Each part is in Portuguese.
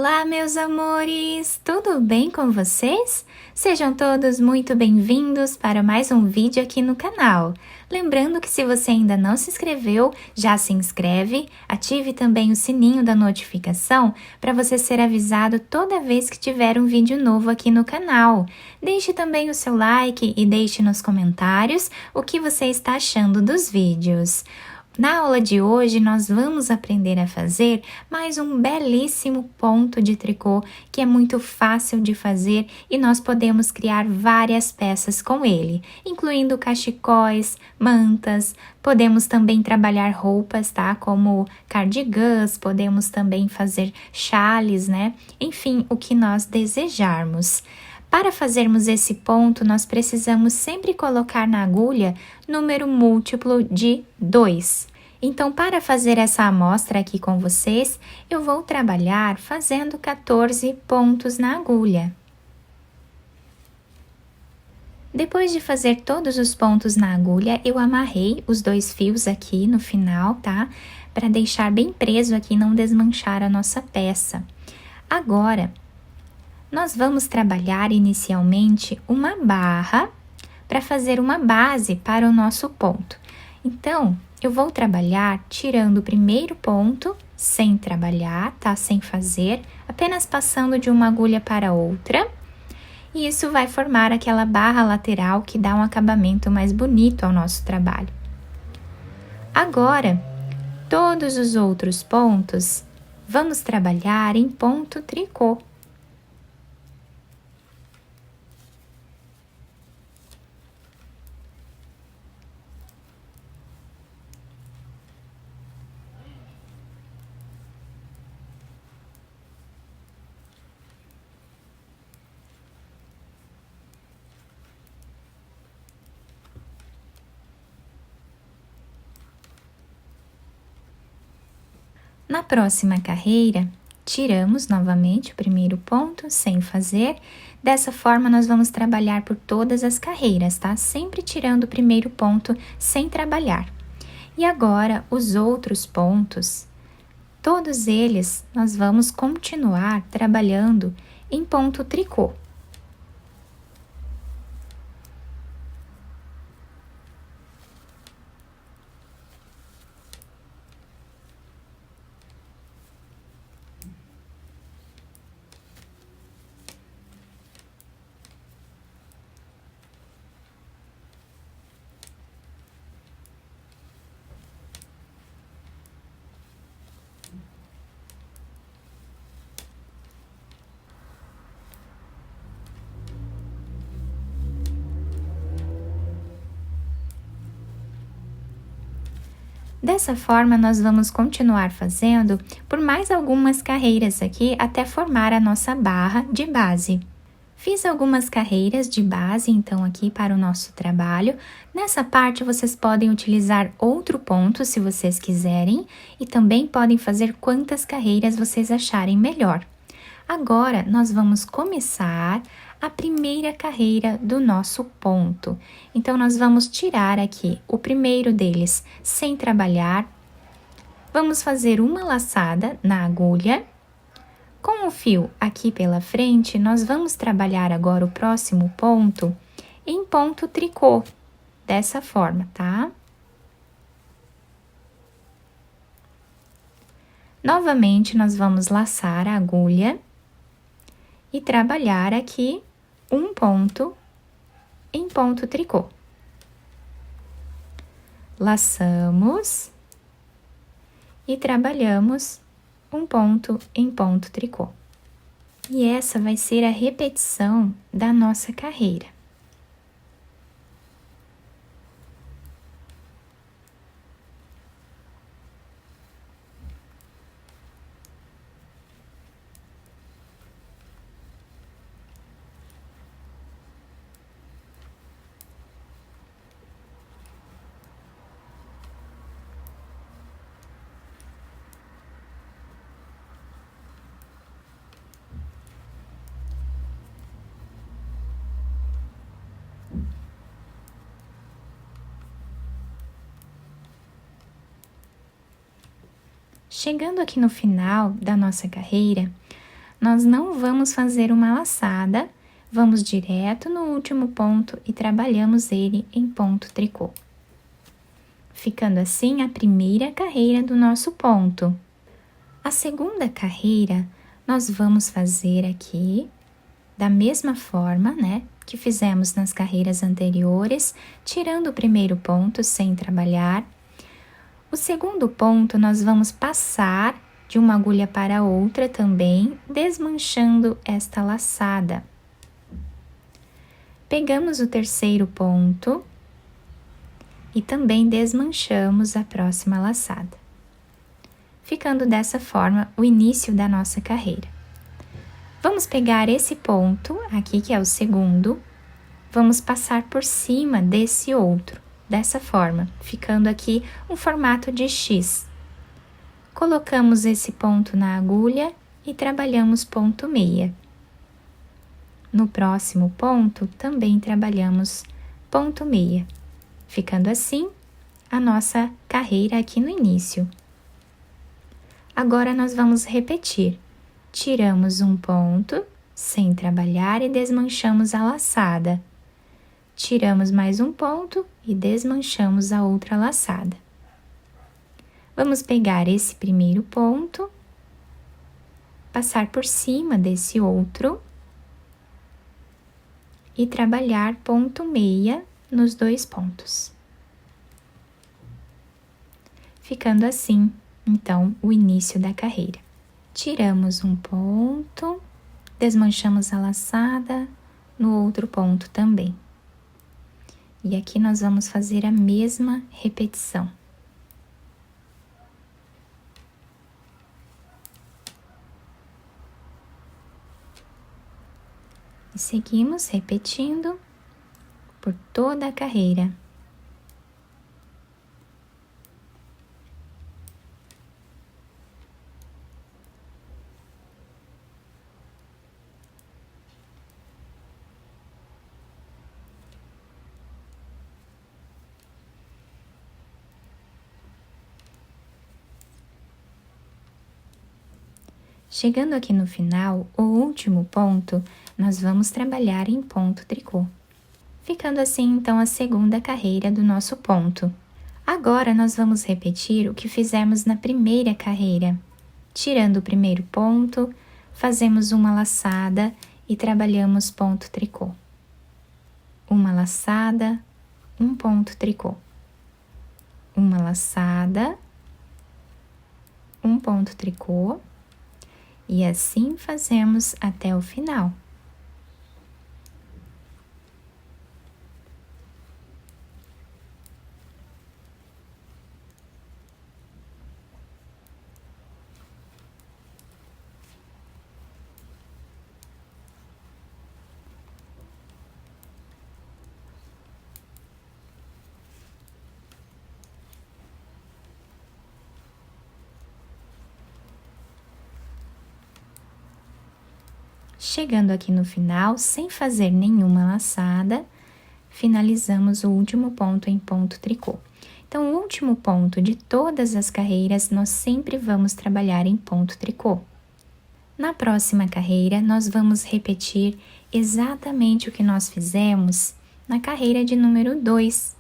Olá, meus amores! Tudo bem com vocês? Sejam todos muito bem-vindos para mais um vídeo aqui no canal. Lembrando que se você ainda não se inscreveu, já se inscreve, ative também o sininho da notificação para você ser avisado toda vez que tiver um vídeo novo aqui no canal. Deixe também o seu like e deixe nos comentários o que você está achando dos vídeos. Na aula de hoje, nós vamos aprender a fazer mais um belíssimo ponto de tricô que é muito fácil de fazer e nós podemos criar várias peças com ele, incluindo cachecóis, mantas, podemos também trabalhar roupas, tá? Como cardigans, podemos também fazer chales, né? Enfim, o que nós desejarmos. Para fazermos esse ponto, nós precisamos sempre colocar na agulha número múltiplo de 2. Então, para fazer essa amostra aqui com vocês, eu vou trabalhar fazendo 14 pontos na agulha. Depois de fazer todos os pontos na agulha, eu amarrei os 2 fios aqui no final, tá? Para deixar bem preso aqui e não desmanchar a nossa peça. Agora, nós vamos trabalhar inicialmente uma barra para fazer uma base para o nosso ponto. Então, eu vou trabalhar tirando o primeiro ponto, sem trabalhar, tá? Sem fazer, apenas passando de uma agulha para outra. E isso vai formar aquela barra lateral que dá um acabamento mais bonito ao nosso trabalho. Agora, todos os outros pontos, vamos trabalhar em ponto tricô. Na próxima carreira, tiramos novamente o primeiro ponto sem fazer. Dessa forma, nós vamos trabalhar por todas as carreiras, tá? Sempre tirando o primeiro ponto sem trabalhar. E agora, os outros pontos, todos eles, nós vamos continuar trabalhando em ponto tricô. Dessa forma, nós vamos continuar fazendo por mais algumas carreiras aqui até formar a nossa barra de base. Fiz algumas carreiras de base, então, aqui para o nosso trabalho. Nessa parte, vocês podem utilizar outro ponto, se vocês quiserem, e também podem fazer quantas carreiras vocês acharem melhor. Agora, nós vamos começar a primeira carreira do nosso ponto. Então, nós vamos tirar aqui o primeiro deles sem trabalhar. Vamos fazer uma laçada na agulha. Com o fio aqui pela frente, nós vamos trabalhar agora o próximo ponto em ponto tricô, dessa forma, tá? Novamente, nós vamos laçar a agulha e trabalhar aqui um ponto em ponto tricô. Laçamos e trabalhamos um ponto em ponto tricô. E essa vai ser a repetição da nossa carreira. Chegando aqui no final da nossa carreira, nós não vamos fazer uma laçada, vamos direto no último ponto e trabalhamos ele em ponto tricô. Ficando assim a primeira carreira do nosso ponto. A segunda carreira, nós vamos fazer aqui da mesma forma, né, que fizemos nas carreiras anteriores, tirando o primeiro ponto sem trabalhar. O segundo ponto, nós vamos passar de uma agulha para outra também, desmanchando esta laçada. Pegamos o terceiro ponto e também desmanchamos a próxima laçada, ficando dessa forma o início da nossa carreira. Vamos pegar esse ponto aqui, que é o segundo, vamos passar por cima desse outro, dessa forma, ficando aqui um formato de X. Colocamos esse ponto na agulha e trabalhamos ponto meia. No próximo ponto, também trabalhamos ponto meia, ficando assim a nossa carreira aqui no início. Agora, nós vamos repetir. Tiramos um ponto, sem trabalhar, e desmanchamos a laçada. Tiramos mais um ponto e desmanchamos a outra laçada. Vamos pegar esse primeiro ponto, passar por cima desse outro e trabalhar ponto meia nos dois pontos. Ficando assim, então, o início da carreira. Tiramos um ponto, desmanchamos a laçada no outro ponto também. E aqui nós vamos fazer a mesma repetição. E seguimos repetindo por toda a carreira. Chegando aqui no final, o último ponto, nós vamos trabalhar em ponto tricô. Ficando assim, então, a segunda carreira do nosso ponto. Agora, nós vamos repetir o que fizemos na primeira carreira. Tirando o primeiro ponto, fazemos uma laçada e trabalhamos ponto tricô. Uma laçada, um ponto tricô. Uma laçada, um ponto tricô. E assim fazemos até o final. Chegando aqui no final, sem fazer nenhuma laçada, finalizamos o último ponto em ponto tricô. Então, o último ponto de todas as carreiras, nós sempre vamos trabalhar em ponto tricô. Na próxima carreira, nós vamos repetir exatamente o que nós fizemos na carreira de número 2.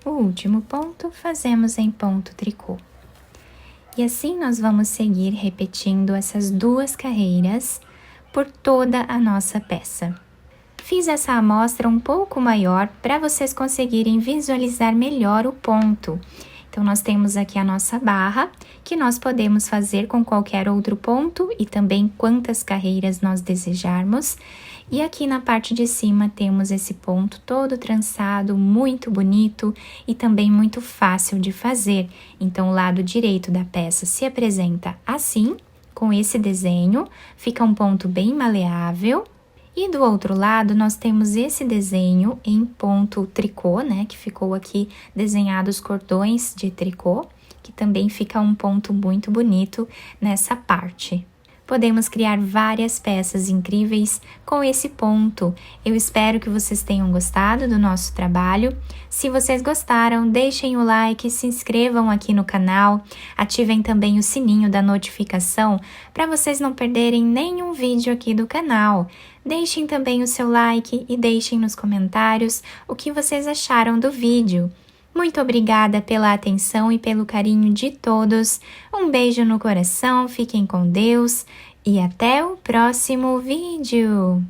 O último ponto fazemos em ponto tricô. E assim nós vamos seguir repetindo essas 2 carreiras por toda a nossa peça. Fiz essa amostra um pouco maior para vocês conseguirem visualizar melhor o ponto. Então, nós temos aqui a nossa barra, que nós podemos fazer com qualquer outro ponto e também quantas carreiras nós desejarmos. E aqui na parte de cima temos esse ponto todo trançado, muito bonito e também muito fácil de fazer. Então, o lado direito da peça se apresenta assim, com esse desenho, fica um ponto bem maleável. E do outro lado, nós temos esse desenho em ponto tricô, né? Que ficou aqui desenhado os cordões de tricô, que também fica um ponto muito bonito nessa parte. Podemos criar várias peças incríveis com esse ponto. Eu espero que vocês tenham gostado do nosso trabalho. Se vocês gostaram, deixem o like, se inscrevam aqui no canal, ativem também o sininho da notificação para vocês não perderem nenhum vídeo aqui do canal. Deixem também o seu like e deixem nos comentários o que vocês acharam do vídeo. Muito obrigada pela atenção e pelo carinho de todos. Um beijo no coração, fiquem com Deus e até o próximo vídeo!